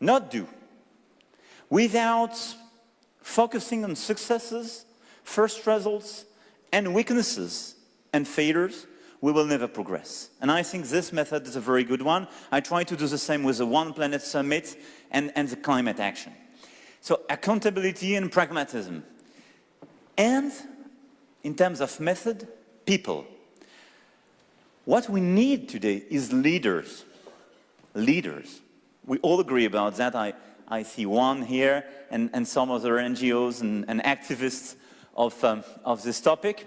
not do. Without focusing on successes, first results, and weaknesses and failures, we will never progress. And I think this method is a very good one. I try to do the same with the One Planet Summit and the climate action. So accountability and pragmatism. And in terms of method, people. What we need today is leaders. Leaders. We all agree about that. I see one here and some other NGOs and activists of this topic.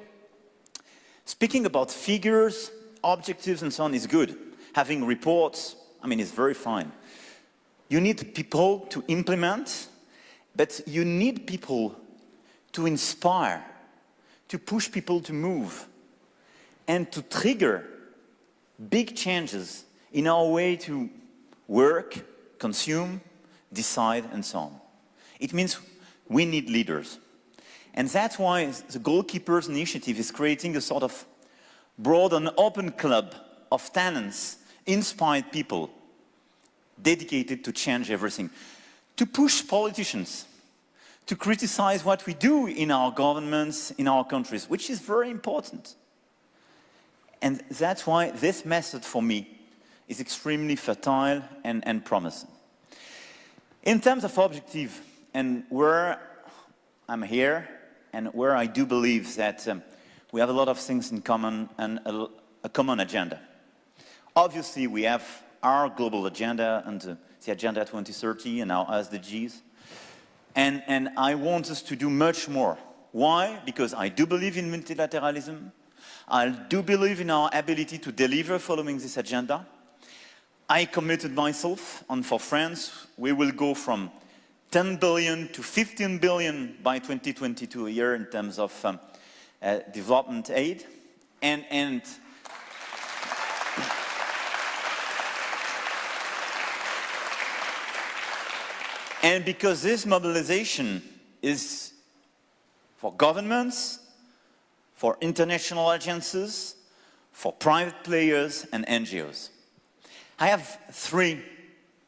Speaking about figures, objectives and so on is good. Having reports, I mean, it's very fine. You need people to implement, but you need people to inspire, to push people to move, and to trigger big changes in our way to work, consume, decide, and so on. It means we need leaders. And that's why the Goalkeepers initiative is creating a sort of broad and open club of talents, inspired people, dedicated to change everything. To push politicians, to criticize what we do in our governments, in our countries, which is very important. And that's why this method, for me, is extremely fertile and promising. In terms of objective, and where I'm here, and where I do believe that we have a lot of things in common and a common agenda. Obviously, we have our global agenda and the Agenda 2030 and our SDGs. And I want us to do much more. Why? Because I do believe in multilateralism. I do believe in our ability to deliver following this agenda. I committed myself, and for France, we will go from 10 billion to 15 billion by 2022 a year in terms of development aid. And because this mobilization is for governments, for international agencies, for private players and NGOs. I have three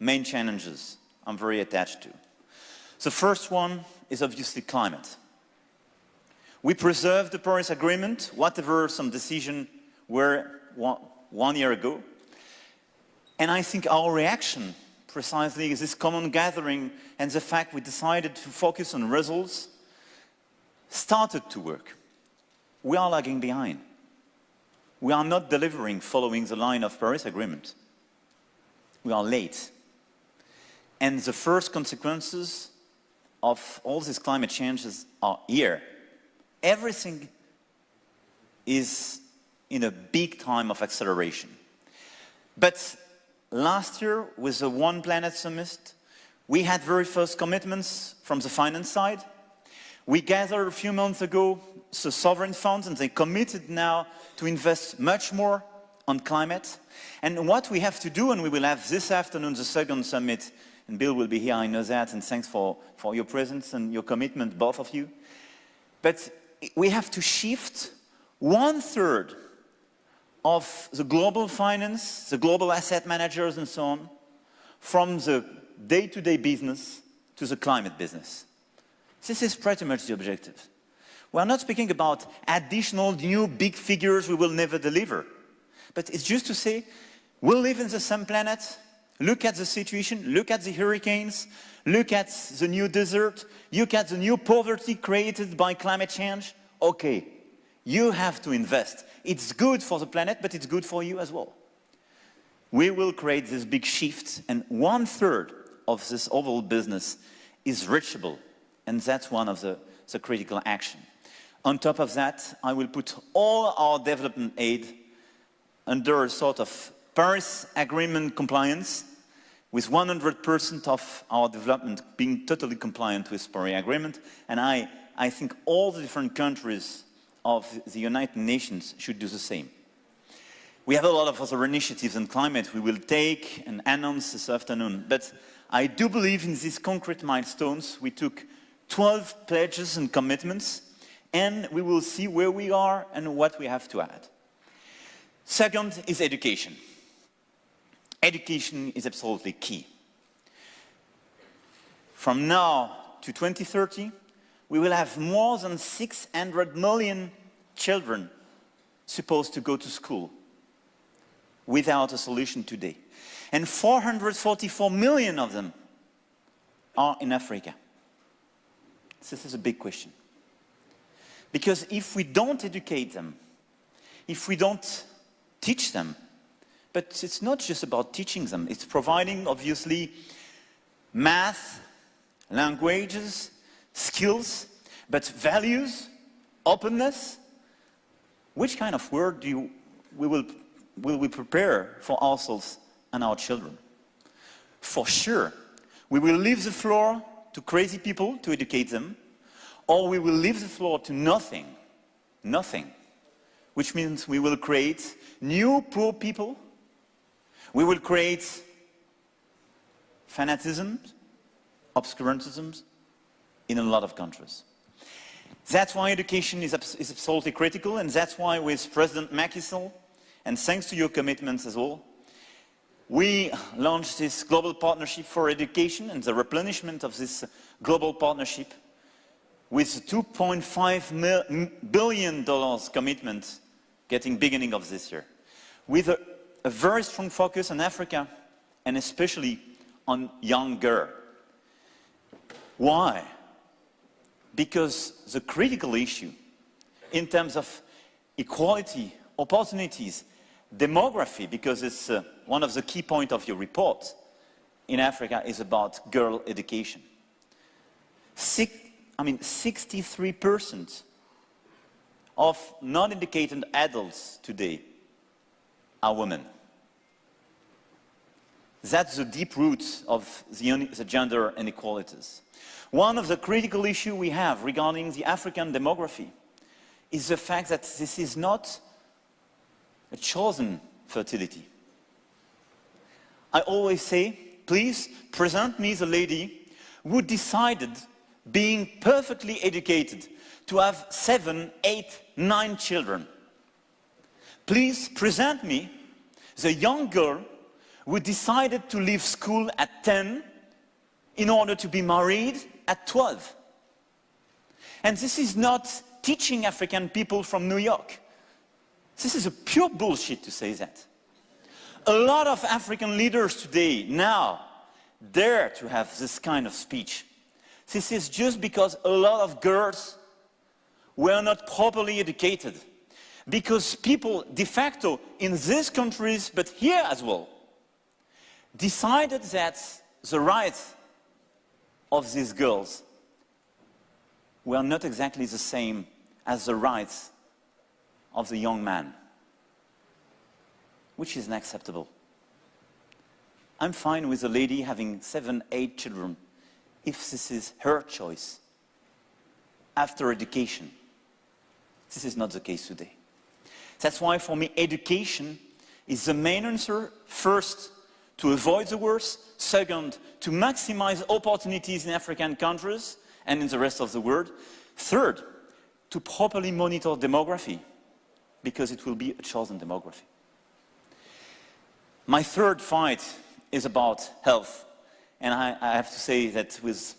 main challenges I'm very attached to. The first one is obviously climate. We preserve the Paris Agreement, whatever some decisions were one year ago. And I think our reaction precisely is this common gathering and the fact we decided to focus on results started to work. We are lagging behind. We are not delivering following the line of Paris Agreement. We are late. And the first consequences of all these climate changes are here. Everything is in a big time of acceleration. But last year, with the One Planet Summit, we had very first commitments from the finance side. We gathered a few months ago the sovereign funds, and they committed now to invest much more on climate. And what we have to do, and we will have this afternoon the second summit, and Bill will be here, I know that, and thanks for your presence and your commitment, both of you. But we have to shift 1/3 of the global finance, the global asset managers and so on, from the day-to-day business to the climate business. This is pretty much the objective. We are not speaking about additional new big figures we will never deliver. But it's just to say, we'll live in the same planet, look at the situation, look at the hurricanes, look at the new desert, look at the new poverty created by climate change. Okay, you have to invest. It's good for the planet, but it's good for you as well. We will create this big shift, and 1/3 of this overall business is reachable, and that's one of the critical action. On top of that, I will put all our development aid under a sort of Paris Agreement compliance, with 100% of our development being totally compliant with Paris Agreement. And I think all the different countries of the United Nations should do the same. We have a lot of other initiatives on climate we will take and announce this afternoon. But I do believe in these concrete milestones. We took 12 pledges and commitments, and we will see where we are and what we have to add. Second is education. Education is absolutely key. from now to 2030, we will have more than 600 million children supposed to go to school without a solution today. And 444 million of them are in Africa. This is a big question. Because if we don't educate them, if we don't teach them, but it's not just about teaching them, it's providing, obviously, math, languages, skills, but values, openness. Which kind of world will we prepare for ourselves and our children? For sure, we will leave the floor to crazy people to educate them, or we will leave the floor to nothing, which means we will create new poor people, we will create fanaticism, obscurantism in a lot of countries. That's why education is absolutely critical, and that's why with President Macron, and thanks to your commitments as well, we launched this global partnership for education and the replenishment of this global partnership with $2.5 billion commitment getting beginning of this year, with a very strong focus on Africa and especially on young girls. Why? Because the critical issue in terms of equality, opportunities, demography, because it's one of the key points of your report in Africa, is about girl education. 63% of non-educated adults today are women. That's the deep roots of the gender inequalities. One of the critical issues we have regarding the African demography is the fact that this is not a chosen fertility. I always say, please present me the lady who decided, being perfectly educated, to have 7, 8, 9 children. Please present me the young girl who decided to leave school at 10 in order to be married at 12. And this is not teaching African people from New York. This is a pure bullshit to say that. A lot of African leaders today now dare to have this kind of speech. This is just because a lot of girls were not properly educated. Because people de facto in these countries, but here as well, decided that the rights of these girls were not exactly the same as the rights of the young man, which is unacceptable. I'm fine with a lady having 7, 8 children if this is her choice after education. This is not the case today. That's why for me education is the main answer. First, to avoid the worst. Second, to maximize opportunities in African countries and in the rest of the world. Third, to properly monitor demography, because it will be a chosen demography. My third fight is about health. And I have to say that with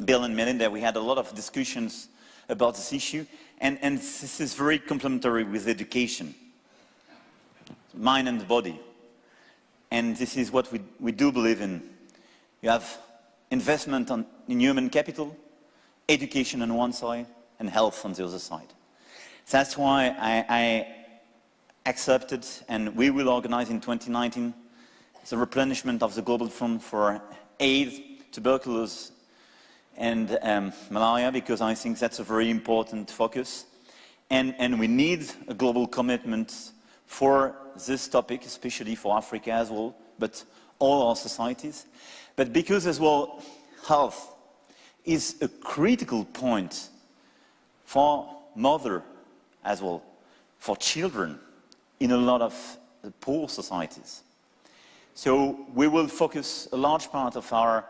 Bill and Melinda, we had a lot of discussions about this issue. And this is very complementary with education, mind and body. And this is what we do believe in. You have investment in human capital, education on one side, and health on the other side. That's why I accepted, and we will organize in 2019, the replenishment of the Global Fund for AIDS, tuberculosis, and malaria, because I think that's a very important focus. And we need a global commitment for this topic, especially for Africa as well, but all our societies. But because as well, health is a critical point for mother as well, for children in a lot of poor societies. So we will focus a large part of our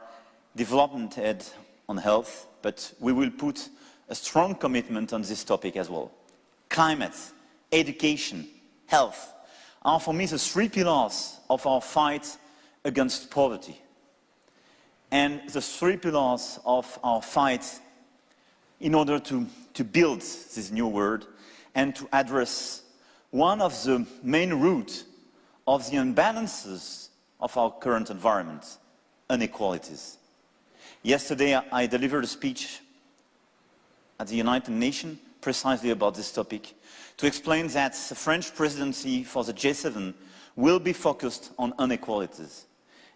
development aid on health, but we will put a strong commitment on this topic as well. Climate, education, health are for me the 3 pillars of our fight against poverty. and the three pillars of our fight in order to build this new world and to address one of the main roots of the imbalances of our current environment, inequalities. Yesterday, I delivered a speech at the United Nations precisely about this topic to explain that the French presidency for the G7 will be focused on inequalities.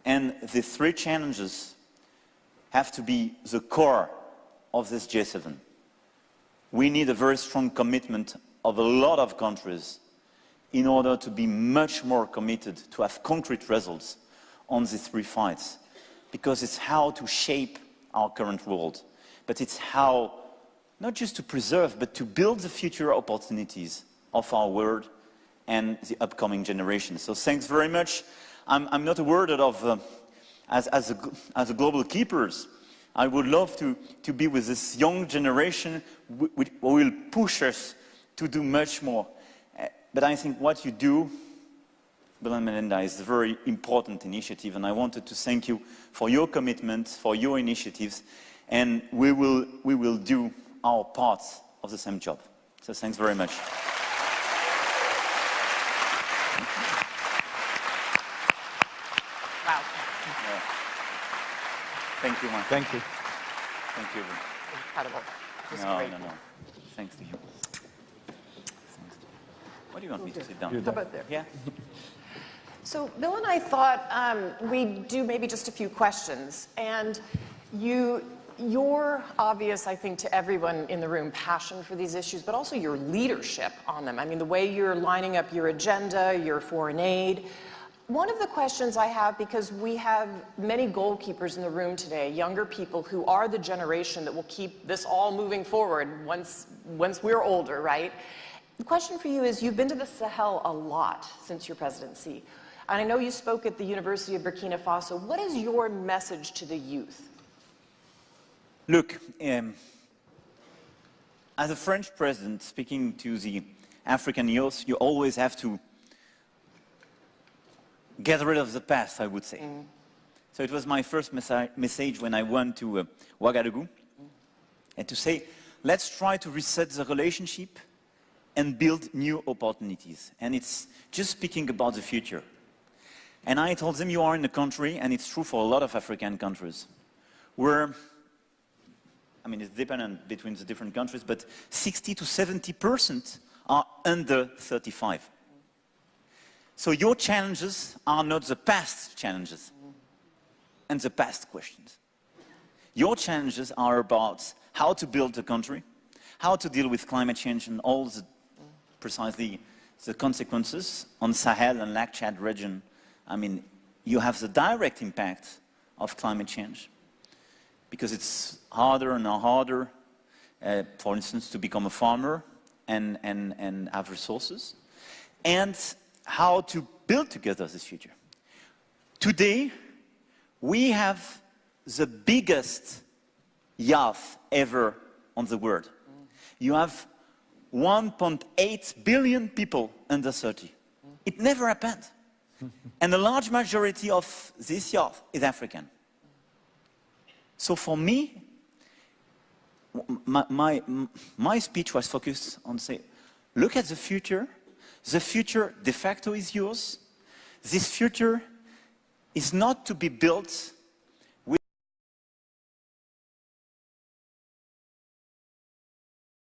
And the three challenges have to be the core of this G7. We need a very strong commitment of a lot of countries in order to be much more committed to have concrete results on these three fights. Because it's how to shape our current world, but it's how not just to preserve, but to build the future opportunities of our world and the upcoming generations. So thanks very much. I'm not awarded of, as a global keepers, I would love to be with this young generation who will push us to do much more. But I think what you do, Bill and Melinda, is a very important initiative, and I wanted to thank you for your commitment, for your initiatives, and we will do our part of the same job. So thanks very much. Wow. Yeah. Thank you, Mark. Thank you. Thank you. Incredible. Just No. great. Thanks to you. Thanks to you. What do you want me to sit down? How about there? Yeah? So Bill and I thought we'd do maybe just a few questions. And your obvious, I think, to everyone in the room, passion for these issues, but also your leadership on them. I mean, the way you're lining up your agenda, your foreign aid. One of the questions I have, because we have many goalkeepers in the room today, younger people who are the generation that will keep this all moving forward once we're older, right? The question for you is, you've been to the Sahel a lot since your presidency. And I know you spoke at the University of Burkina Faso. What is your message to the youth? Look, as a French president speaking to the African youth, you always have to get rid of the past, I would say. So it was my first message when I went to Ouagadougou, and to say, let's try to reset the relationship and build new opportunities. And it's just speaking about the future. And I told them, you are in a country, and it's true for a lot of African countries, where, I mean, it's dependent between the different countries, but 60 to 70% are under 35. So your challenges are not the past challenges and the past questions. Your challenges are about how to build a country, how to deal with climate change and all the, precisely the consequences on Sahel and Lac Chad region. I mean, you have the direct impact of climate change because it's harder and harder, for instance, to become a farmer and have resources. And how to build together this future. Today, we have the biggest youth ever on the world. You have 1.8 billion people under 30. It never happened. And a large majority of this youth is African. So for me, my speech was focused on saying, look at the future. The future de facto is yours. This future is not to be built